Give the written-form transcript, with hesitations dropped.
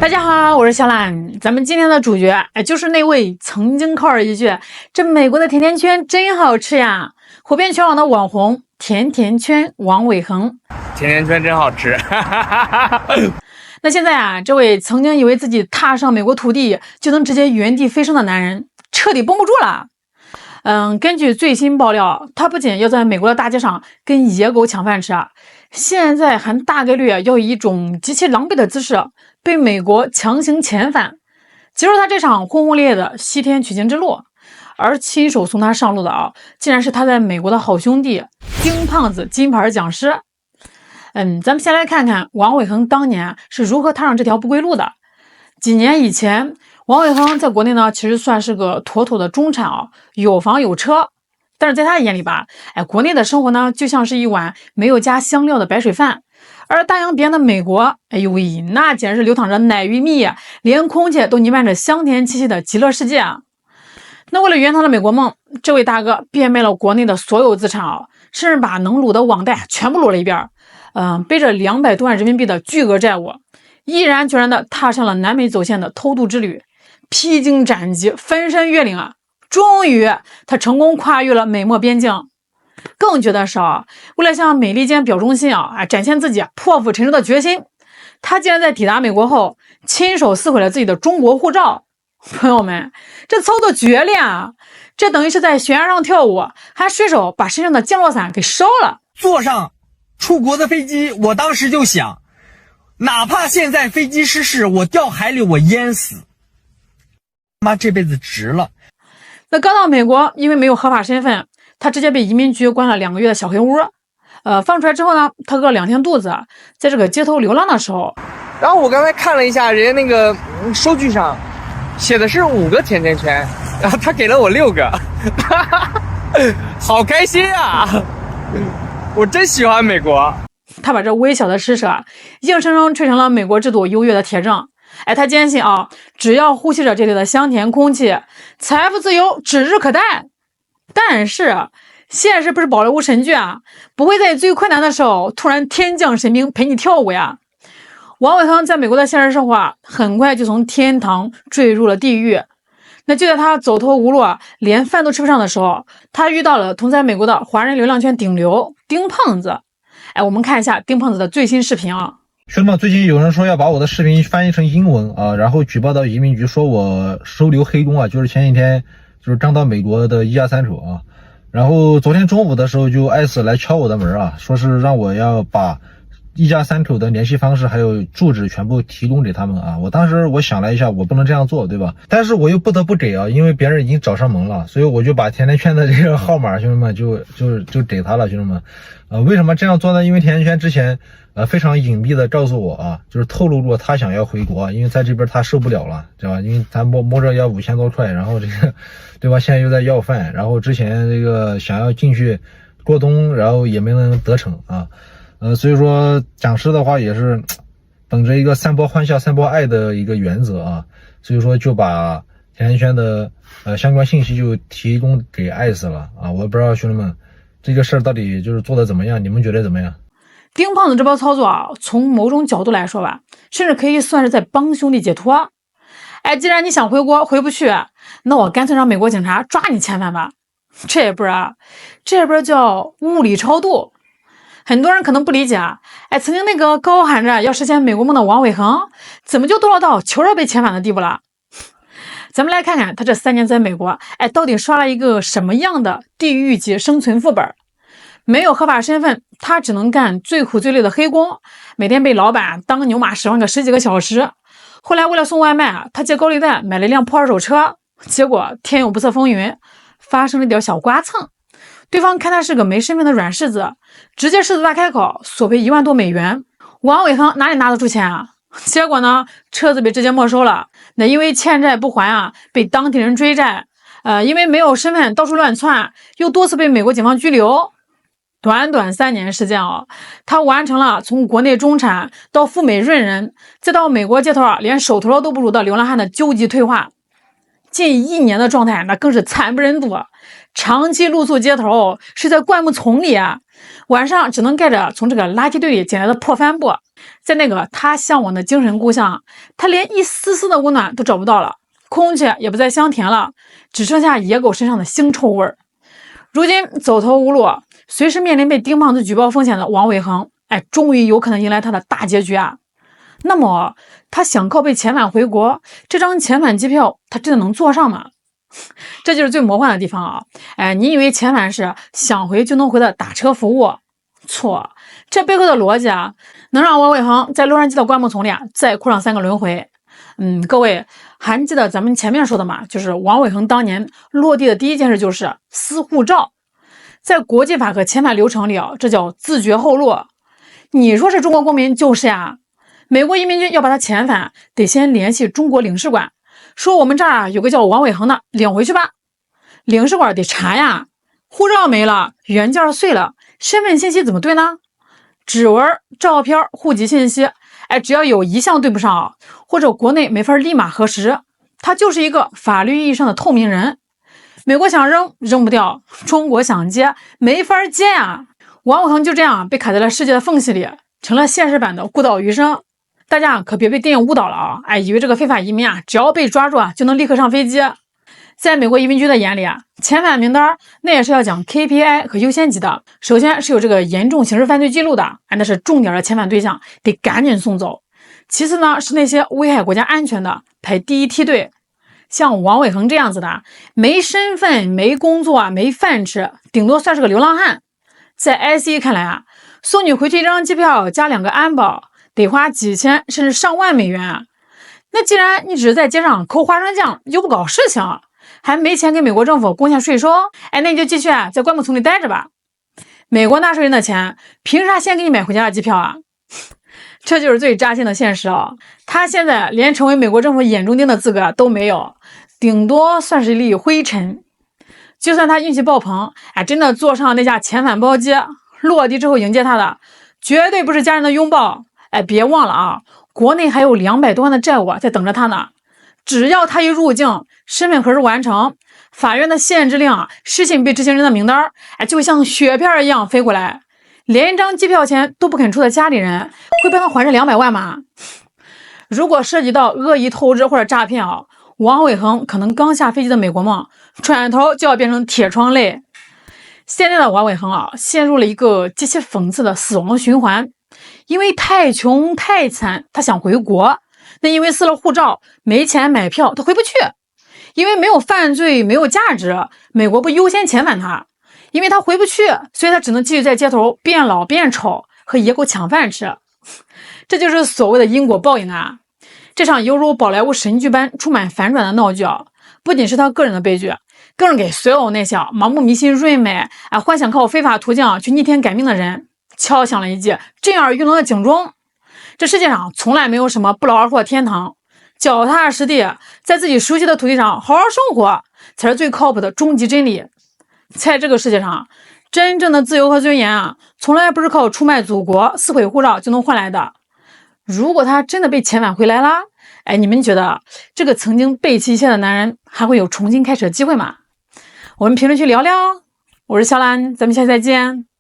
大家好，我是小懒。咱们今天的主角，就是那位曾经靠着一句“这美国的甜甜圈真好吃呀”，火遍全网的网红甜甜圈王伟恒。甜甜圈真好吃。那现在啊，这位曾经以为自己踏上美国土地就能直接原地飞升的男人，彻底绷不住了。根据最新爆料，他不仅要在美国的大街上跟野狗抢饭吃啊，现在还大概率要以一种极其狼狈的姿势被美国强行遣返，结束他这场轰轰烈烈的西天取经之路。而亲手送他上路的竟然是他在美国的好兄弟丁胖子金牌讲师。咱们先来看看王伟恒当年是如何踏上这条不归路的。几年以前，王伟恒在国内呢，其实算是个妥妥的中产有房有车。但是在他眼里吧，国内的生活呢，就像是一碗没有加香料的白水饭。而大洋彼岸的美国，哎呦喂，那简直是流淌着奶与蜜，连空气都弥漫着香甜气息的极乐世界啊！那为了圆他的美国梦，这位大哥变卖了国内的所有资产甚至把能撸的网贷全部撸了一遍。背着200多万人民币的巨额债务，毅然决然地踏上了南美走线的偷渡之旅，披荆斩棘，翻山越岭啊！终于，他成功跨越了美墨边境。更绝的是为了向美利坚表忠心展现自己破釜沉舟的决心，他竟然在抵达美国后，亲手撕毁了自己的中国护照。朋友们，这操作绝了啊！这等于是在悬崖上跳舞，还顺手把身上的降落伞给烧了。坐上出国的飞机，我当时就想，哪怕现在飞机失事，我掉海里我淹死，妈这辈子值了。那刚到美国，因为没有合法身份，他直接被移民局关了2个月的小黑屋。放出来之后呢，他饿了2天肚子，在这个街头流浪的时候，然后我刚才看了一下人家那个收据上写的是5个甜甜圈，然后他给了我6个，好开心啊！我真喜欢美国。他把这微小的施舍硬生生吹成了美国制度优越的铁证。他坚信只要呼吸着这里的香甜空气，财富自由指日可待。但是现实不是宝莱坞神剧不会在最困难的时候突然天降神兵陪你跳舞呀。王伟恒在美国的现实生活很快就从天堂坠入了地狱。那就在他走投无路连饭都吃不上的时候，他遇到了同在美国的华人流量圈顶流丁胖子。我们看一下丁胖子的最新视频兄弟们，最近有人说要把我的视频翻译成英文然后举报到移民局，说我收留黑工就是前几天就是刚到美国的一家三口然后昨天中午的时候就艾斯来敲我的门说是让我要把一家三口的联系方式还有住址全部提供给他们我当时我想了一下，我不能这样做，对吧？但是我又不得不给因为别人已经找上门了，所以我就把甜甜圈的这个号码，兄弟们就给他了，兄弟们。为什么这样做呢？因为甜甜圈之前非常隐蔽的告诉我就是透露过他想要回国，因为在这边他受不了了，对吧？因为他摸着要5000多块，然后这个对吧？现在又在要饭，然后之前这个想要进去过冬，然后也没能得逞所以说讲师的话也是本着一个散播欢笑散播爱的一个原则所以说就把甜甜圈的相关信息就提供给艾斯了我不知道兄弟们这个事儿到底就是做的怎么样，你们觉得怎么样？丁胖子这波操作从某种角度来说吧，甚至可以算是在帮兄弟解脱。既然你想回国回不去，那我干脆让美国警察抓你遣返吧。这边叫物理超度。很多人可能不理解曾经那个高喊着要实现美国梦的王伟恒，怎么就堕落到求着被遣返的地步了？咱们来看看他这3年在美国到底刷了一个什么样的地狱级生存副本。没有合法身份，他只能干最苦最累的黑工，每天被老板当牛马使唤个10几个小时。后来为了送外卖他借高利贷买了一辆破2手车，结果天有不测风云，发生了点小刮蹭。对方看他是个没身份的软柿子，直接狮子大开口索赔1万多美元。王伟恒哪里拿得出钱结果呢，车子被直接没收了。那因为欠债不还被当地人追债。因为没有身份到处乱窜，又多次被美国警方拘留。短短3年时间他完成了从国内中产到赴美润人，再到美国街头连手头都不如的流浪汉的究极退化。近1年的状态那更是惨不忍睹，长期露宿街头，是在灌木丛里晚上只能盖着从这个垃圾堆里捡来的破帆布，在那个他向往的精神故乡，他连一丝丝的温暖都找不到了，空气也不再香甜了，只剩下野狗身上的腥臭味儿。如今走投无路，随时面临被盯胖子举报风险的王伟恒，终于有可能迎来他的大结局啊！那么他想靠被遣返回国，这张遣返机票他真的能坐上吗？这就是最魔幻的地方啊！你以为遣返是想回就能回的打车服务？错，这背后的逻辑能让王伟恒在洛杉矶的灌木丛里再哭上3个轮回。各位还记得咱们前面说的吗？就是王伟恒当年落地的第一件事就是撕护照，在国际法和遣返流程里这叫自绝后路。你说是中国公民就是呀，美国移民局要把他遣返，得先联系中国领事馆，说我们这儿有个叫王伟恒的，领回去吧。领事馆得查呀，护照没了，原件碎了，身份信息怎么对呢？指纹、照片、户籍信息，只要有一项对不上，或者国内没法立马核实，他就是一个法律意义上的透明人。美国想扔不掉，中国想接没法接呀。王伟恒就这样被卡在了世界的缝隙里，成了现实版的孤岛余生。大家可别被电影误导了以为这个非法移民只要被抓住就能立刻上飞机。在美国移民局的眼里遣返名单那也是要讲 KPI 和优先级的。首先是有这个严重刑事犯罪记录的那是重点的遣返对象，得赶紧送走。其次呢是那些危害国家安全的，排第一梯队。像王伟恒这样子的，没身份、没工作、没饭吃，顶多算是个流浪汉。在 ICE 看来送你回去一张机票加2个安保，得花几千甚至上万美元。那既然你只是在街上抠花生酱，又不搞事情，还没钱给美国政府贡献税收，那你就继续在灌木丛里待着吧。美国纳税人的钱，凭啥先给你买回家的机票这就是最扎心的现实他现在连成为美国政府眼中钉的资格都没有，顶多算是一粒灰尘。就算他运气爆棚，真的坐上那架遣返包机，落地之后迎接他的绝对不是家人的拥抱。别忘了国内还有200多万的债务在等着他呢。只要他一入境，身份核实完成，法院的限制令失信被执行人的名单就会像雪片一样飞过来。连一张机票钱都不肯出的家里人，会帮他还这200万吗？如果涉及到恶意透支或者诈骗王伟恒可能刚下飞机的美国梦，转头就要变成铁窗泪。现在的王伟恒陷入了一个极其讽刺的死亡循环。因为太穷太惨，他想回国，那因为撕了护照没钱买票，他回不去。因为没有犯罪没有价值，美国不优先遣返他。因为他回不去，所以他只能继续在街头变老变丑，和野狗抢饭吃。这就是所谓的因果报应这场犹如宝莱坞神剧般充满反转的闹剧不仅是他个人的悲剧，更是给所有那些盲目迷信润美幻想靠非法途径去逆天改命的人敲响了一记震耳欲聋的警钟。这世界上从来没有什么不劳而获的天堂，脚踏实地在自己熟悉的土地上好好生活，才是最靠谱的终极真理。在这个世界上，真正的自由和尊严从来不是靠出卖祖国撕毁护照就能换来的。如果他真的被遣返回来了，你们觉得这个曾经背弃一切的男人还会有重新开始的机会吗？我们评论区聊聊。我是小兰，咱们下期再见。